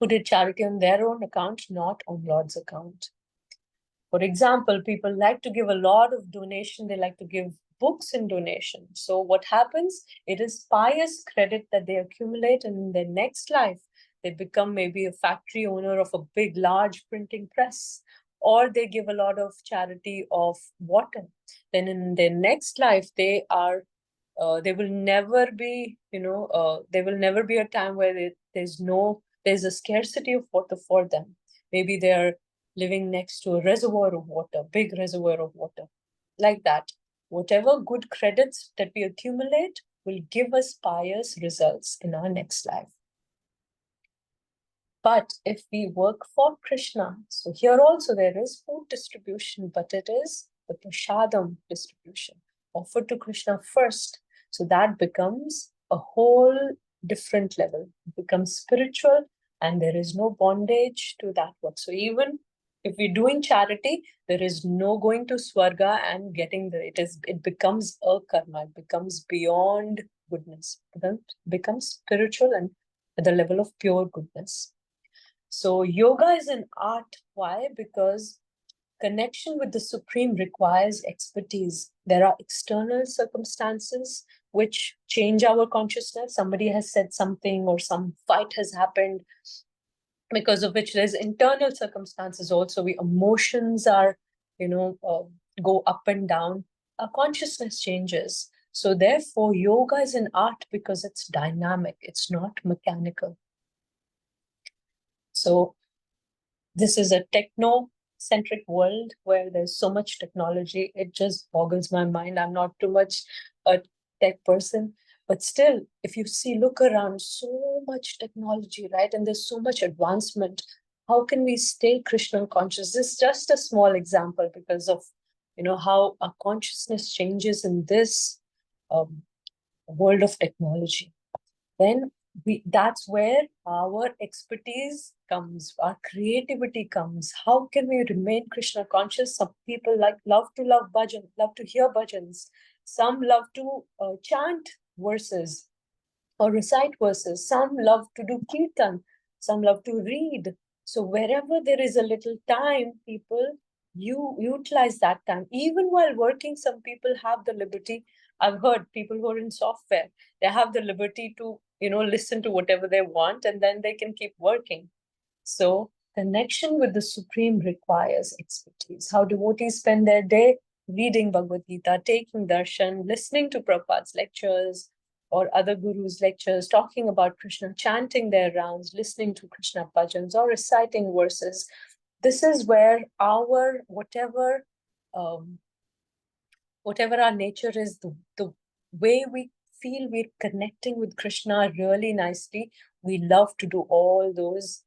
Who did charity on their own account, not on Lord's account. For example, people like to give a lot of donation. They like to give books in donation. So what happens? It is pious credit that they accumulate, and in their next life, they become maybe a factory owner of a big, large printing press, or they give a lot of charity of water. Then in their next life, they will never be, there will never be a time where there's a scarcity of water for them. Maybe they're living next to a reservoir of water, big reservoir of water, like that. Whatever good credits that we accumulate will give us pious results in our next life. But if we work for Krishna, so here also there is food distribution, but it is the prasadam distribution offered to Krishna first. So that becomes a whole different level. It becomes spiritual, and there is no bondage to that work. So even if we're doing charity, there is no going to Swarga and getting there. It becomes a karma. It becomes beyond goodness. It becomes spiritual and at the level of pure goodness. So yoga is an art. Why? Because connection with the Supreme requires expertise. There are external circumstances which change our consciousness. Somebody has said something, or some fight has happened, because of which there's internal circumstances also. Emotions are, go up and down. Our consciousness changes. So therefore, yoga is an art because it's dynamic. It's not mechanical. So this is a techno-centric world where there's so much technology. It just boggles my mind. I'm not too much a tech person, but still, if you look around, so much technology, right? And there's so much advancement. How can we stay Krishna conscious? This is just a small example because of, how our consciousness changes in this world of technology, then that's where our expertise comes, our creativity comes. How can we remain Krishna conscious? Some people love to hear bhajans. Some love to chant verses or recite verses. Some love to do kirtan. Some love to read. So wherever there is a little time, people, you utilize that time. Even while working, some people have the liberty. I've heard people who are in software, they have the liberty to, listen to whatever they want, and then they can keep working. So connection with the Supreme requires expertise. How devotees spend their day reading Bhagavad Gita, taking darshan, listening to Prabhupada's lectures or other gurus' lectures, talking about Krishna, chanting their rounds, listening to Krishna bhajans or reciting verses. This is where our whatever our nature is, the way we feel we're connecting with Krishna really nicely, we love to do all those,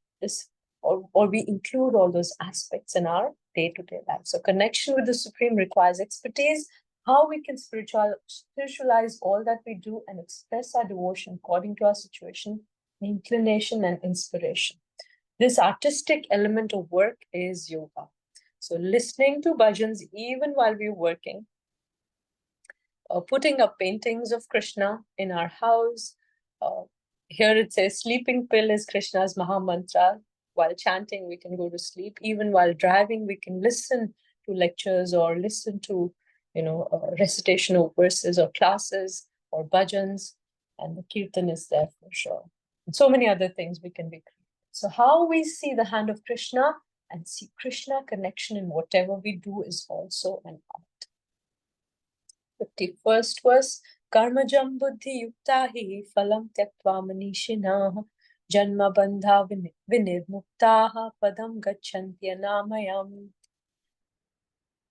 or we include all those aspects in our day-to-day life. So connection with the Supreme requires expertise. How we can spiritualize all that we do and express our devotion according to our situation, inclination, and inspiration. This artistic element of work is yoga. So listening to bhajans even while we're working, putting up paintings of Krishna in our house. Here it says sleeping pill is Krishna's Maha Mantra. While chanting, we can go to sleep. Even while driving, we can listen to lectures or listen to, recitation of verses or classes or bhajans. And the kirtan is there for sure. And so many other things we can be creative. So how we see the hand of Krishna and see Krishna connection in whatever we do is also an art. 51st verse, Karmajam buddhi yuktahi phalam tyaktva manishinaha janma bandha vinirmuktaha padam gachanti anamayam.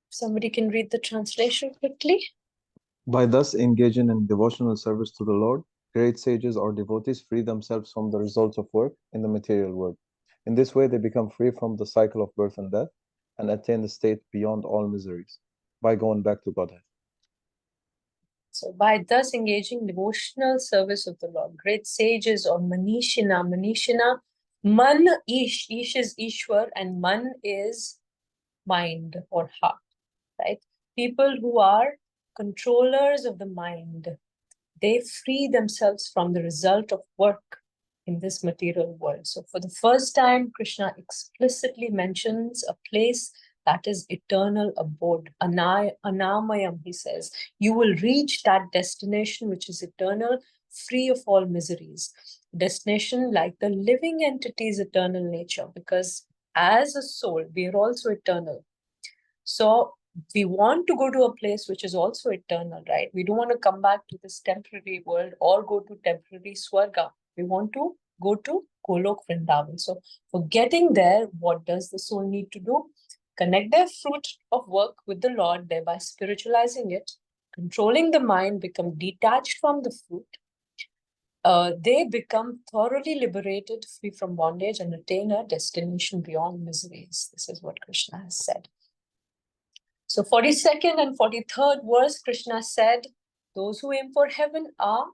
Somebody can read the translation quickly. By thus engaging in devotional service to the Lord, great sages or devotees free themselves from the results of work in the material world. In this way, they become free from the cycle of birth and death and attain the state beyond all miseries by going back to Godhead. So by thus engaging devotional service of the Lord, great sages or manishina, man, ish is Ishwar and man is mind or heart, right? People who are controllers of the mind, they free themselves from the result of work in this material world. So for the first time, Krishna explicitly mentions a place that is eternal abode. Anamayam, he says. You will reach that destination which is eternal, free of all miseries. Destination like the living entity's eternal nature, because as a soul, we are also eternal. So we want to go to a place which is also eternal, right? We don't want to come back to this temporary world or go to temporary Swarga. We want to go to Golok Vrindavan. So for getting there, what does the soul need to do? Connect their fruit of work with the Lord, thereby spiritualizing it, controlling the mind, become detached from the fruit. They become thoroughly liberated, free from bondage, and attain a destination beyond miseries. This is what Krishna has said. So 42nd and 43rd verse, Krishna said, those who aim for heaven are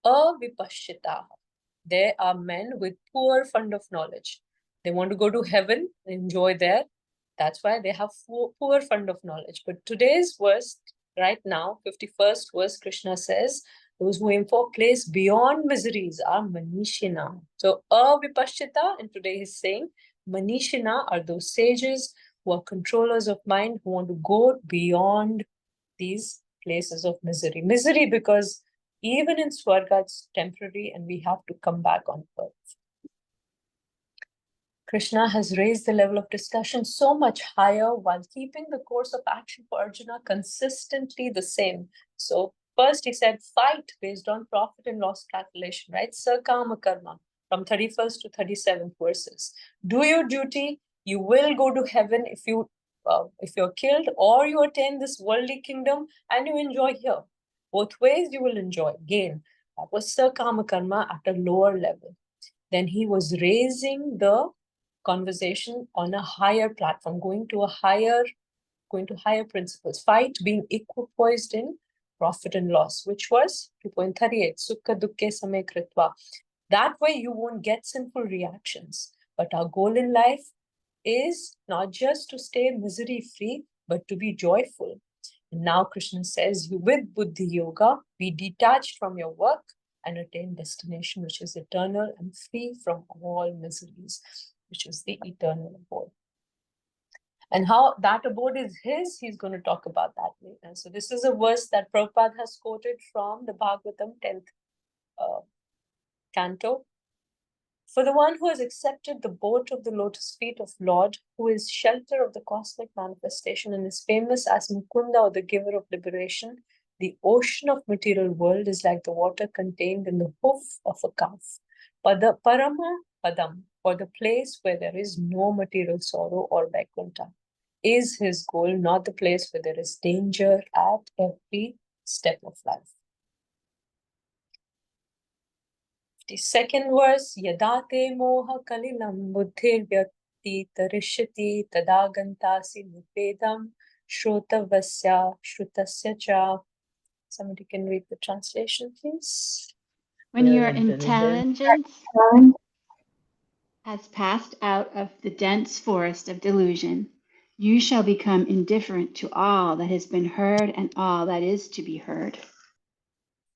avipashchitaha. They are men with poor fund of knowledge. They want to go to heaven, enjoy there. That's why they have poor fund of knowledge. But today's verse, right now, 51st verse, Krishna says, those who aim for place beyond miseries are manishina. So avipashchita, and today he's saying, manishina are those sages who are controllers of mind, who want to go beyond these places of misery. Misery because even in Swarga, it's temporary and we have to come back on earth. Krishna has raised the level of discussion so much higher while keeping the course of action for Arjuna consistently the same. So first he said, fight based on profit and loss calculation, right? Sakama karma from 31st to 37th verses. Do your duty. You will go to heaven if you're killed, or you attain this worldly kingdom and you enjoy here. Both ways you will enjoy, gain. That was Sakama karma at a lower level. Then he was raising the conversation on a higher platform, going to a higher going to higher principles. Fight being equipoised in profit and loss, which was 2.38, Sukha Dukkhe Same Kritva. That way you won't get sinful reactions. But our goal in life is not just to stay misery-free, but to be joyful. And now Krishna says, you with Buddhi Yoga, be detached from your work and attain destination, which is eternal and free from all miseries, which is the eternal abode. And how that abode is his, he's going to talk about that later. So this is a verse that Prabhupada has quoted from the Bhagavatam 10th canto. For the one who has accepted the boat of the lotus feet of Lord, who is shelter of the cosmic manifestation and is famous as Mukunda, or the giver of liberation, the ocean of material world is like the water contained in the hoof of a calf. Pada Parama Padam, or the place where there is no material sorrow or Vaikuntha, is his goal, not the place where there is danger at every step of life. The second verse, Yadate moha kalilam buddhir vyakti tarishyati tadagantasi nipedam shrotavasya shrutasya cha. Somebody can read the translation, please. When Your your intelligence intelligence has passed out of the dense forest of delusion, you shall become indifferent to all that has been heard and all that is to be heard.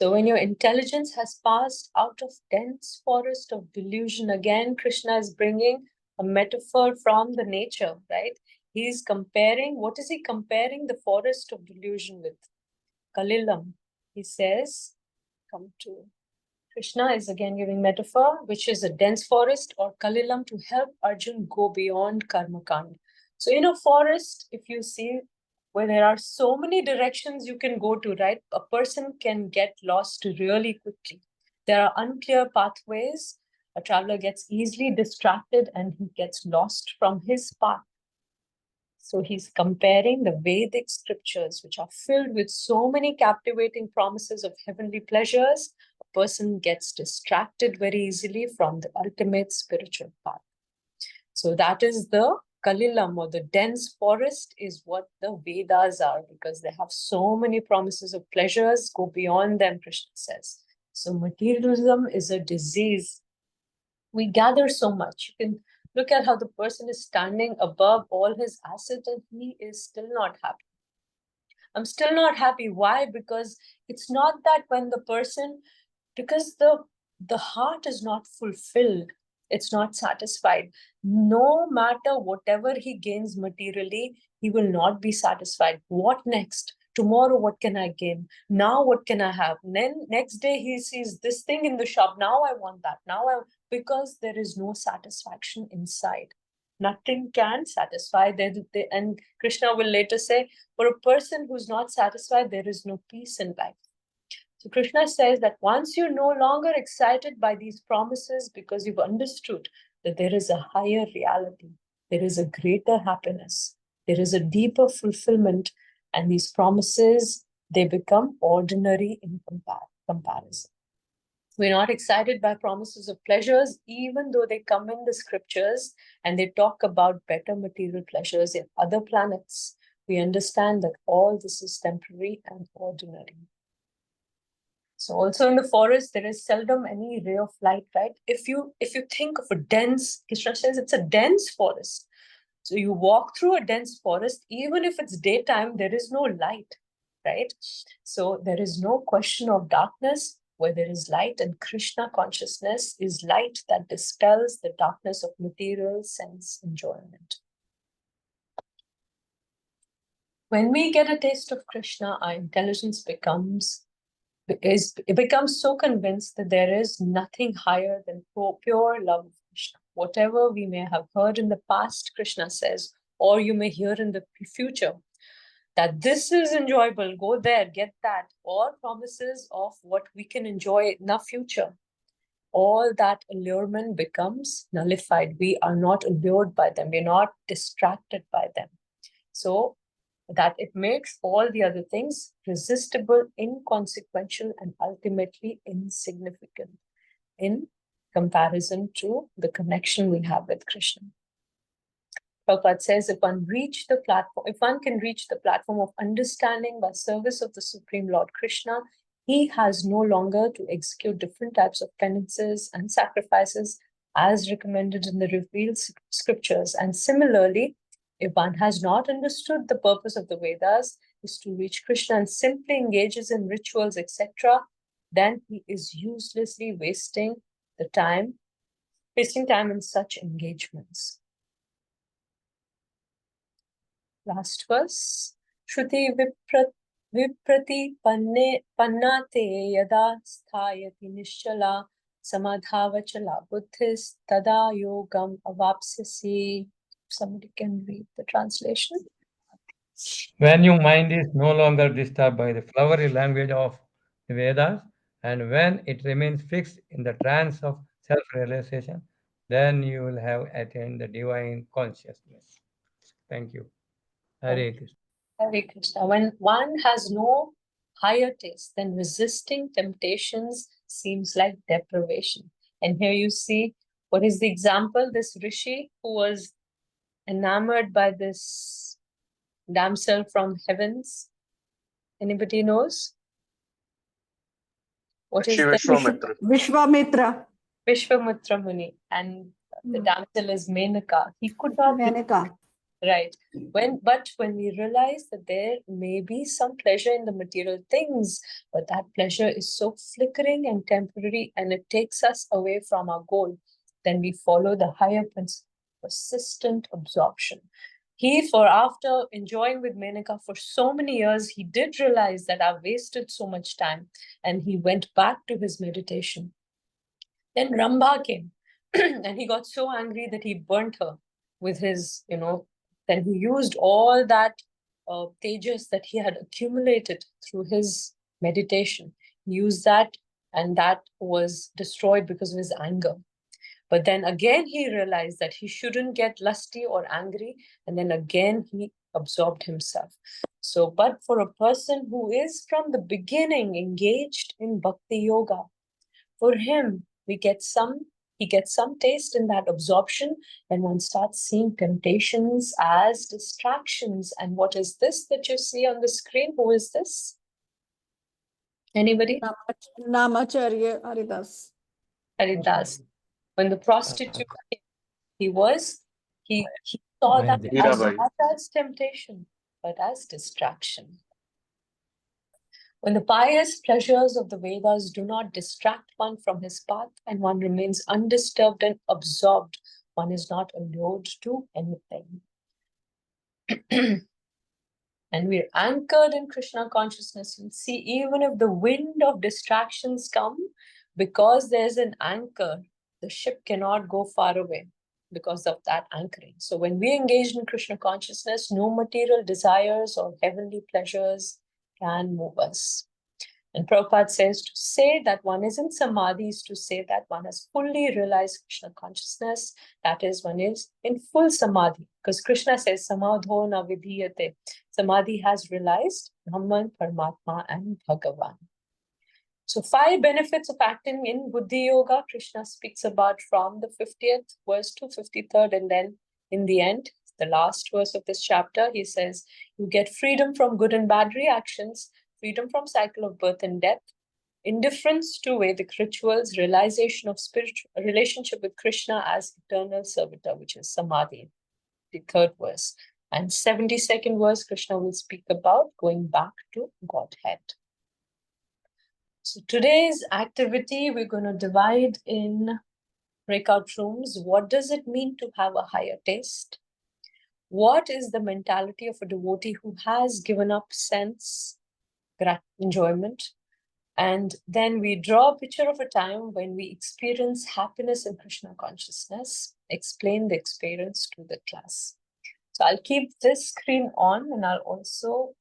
So when your intelligence has passed out of dense forest of delusion, again, Krishna is bringing a metaphor from the nature, right? He's comparing, what is he comparing the forest of delusion with? Kalilam. He says, come to Krishna is again giving metaphor, which is a dense forest, or Kalilam, to help Arjun go beyond Karma Kand. So in a forest, if you see where there are so many directions you can go to, right? A person can get lost really quickly. There are unclear pathways. A traveler gets easily distracted and he gets lost from his path. So he's comparing the Vedic scriptures, which are filled with so many captivating promises of heavenly pleasures. A person gets distracted very easily from the ultimate spiritual path. So that is the Kalilam, or the dense forest, is what the Vedas are, because they have so many promises of pleasures, go beyond them, Krishna says. So materialism is a disease. We gather so much. You can look at how the person is standing above all his assets and he is still not happy. I'm still not happy. Why? Because it's not that when the person, because the heart is not fulfilled, it's not satisfied. No matter whatever he gains materially, he will not be satisfied. What next? Tomorrow, what can I gain? Now, what can I have? Then next day, he sees this thing in the shop. Now I want that. Because there is no satisfaction inside. Nothing can satisfy. And Krishna will later say, for a person who's not satisfied, there is no peace in life. So Krishna says that once you're no longer excited by these promises because you've understood that there is a higher reality, there is a greater happiness, there is a deeper fulfillment, and these promises, they become ordinary in comparison. We're not excited by promises of pleasures, even though they come in the scriptures and they talk about better material pleasures in other planets. We understand that all this is temporary and ordinary. So also in the forest, there is seldom any ray of light, right? If you think of a dense, Krishna says it's a dense forest. So you walk through a dense forest, even if it's daytime, there is no light, right? So there is no question of darkness where there is light, and Krishna consciousness is light that dispels the darkness of material sense enjoyment. When we get a taste of Krishna, our intelligence becomes so convinced that there is nothing higher than pure love of Krishna. Whatever we may have heard in the past, Krishna says, or you may hear in the future, that this is enjoyable, go there, get that, or promises of what we can enjoy in the future. All that allurement becomes nullified. We are not allured by them. We're not distracted by them. So that it makes all the other things resistible, inconsequential, and ultimately insignificant in comparison to the connection we have with Krishna. Prabhupada says, if one can reach the platform of understanding by service of the Supreme Lord Krishna, he has no longer to execute different types of penances and sacrifices as recommended in the revealed scriptures. And similarly, if one has not understood the purpose of the Vedas is to reach Krishna and simply engages in rituals, etc., then he is uselessly wasting time in such engagements. Last verse. Shruti viprati pannate yada sthayati nischala samadhavachala buddhis tada yogam avapsyasi. Somebody can read the translation. When your mind is no longer disturbed by the flowery language of the Vedas, and when it remains fixed in the trance of self-realization, then you will have attained the divine consciousness. Thank you. Hare Krishna. Hare Krishna. When one has no higher taste, then resisting temptations seems like deprivation. And here you see, what is the example? This Rishi who was enamored by this damsel from heavens. Anybody knows? What is the Vishwamitra. Vishwamitra. Vishwamitra Muni, and the damsel is Menaka. He could not be Menaka. right. But when we realize that there may be some pleasure in the material things, but that pleasure is so flickering and temporary and it takes us away from our goal, then we follow the higher principle, persistent absorption. After enjoying with Menaka for so many years, he did realize that I've wasted so much time, and he went back to his meditation. Then Rambha came and he got so angry that he burnt her with his, then he used all that tejas that he had accumulated through his meditation. He used that, and that was destroyed because of his anger. But then again, he realized that he shouldn't get lusty or angry. And then again, he absorbed himself. So, but for a person who is from the beginning engaged in bhakti yoga, for him, he gets some taste in that absorption, and one starts seeing temptations as distractions. And what is this that you see on the screen? Who is this? Anybody? Namacharya Haridas. Haridas. When the prostitute came, he saw that not as temptation, but as distraction. When the pious pleasures of the Vedas do not distract one from his path and one remains undisturbed and absorbed, one is not allured to anything. And we're anchored in Krishna consciousness. You'll see, even if the wind of distractions come, because there's an anchor, the ship cannot go far away because of that anchoring. So when we engage in Krishna consciousness, no material desires or heavenly pleasures can move us. And Prabhupada says to say that one is in samadhi is to say that one has fully realized Krishna consciousness. That is, one is in full samadhi. Because Krishna says, samadho na vidhiyate. Samadhi has realized Brahman, Paramatma, and Bhagavan. So 5 benefits of acting in Buddhi Yoga, Krishna speaks about from the 50th verse to 53rd. And then in the end, the last verse of this chapter, he says, you get freedom from good and bad reactions, freedom from cycle of birth and death, indifference to Vedic rituals, realization of spiritual relationship with Krishna as eternal servitor, which is Samadhi, the 3rd verse. And 72nd verse, Krishna will speak about going back to Godhead. So today's activity, we're going to divide in breakout rooms. What does it mean to have a higher taste? What is the mentality of a devotee who has given up sense enjoyment? And then we draw a picture of a time when we experience happiness in Krishna consciousness, explain the experience to the class. So I'll keep this screen on, and I'll also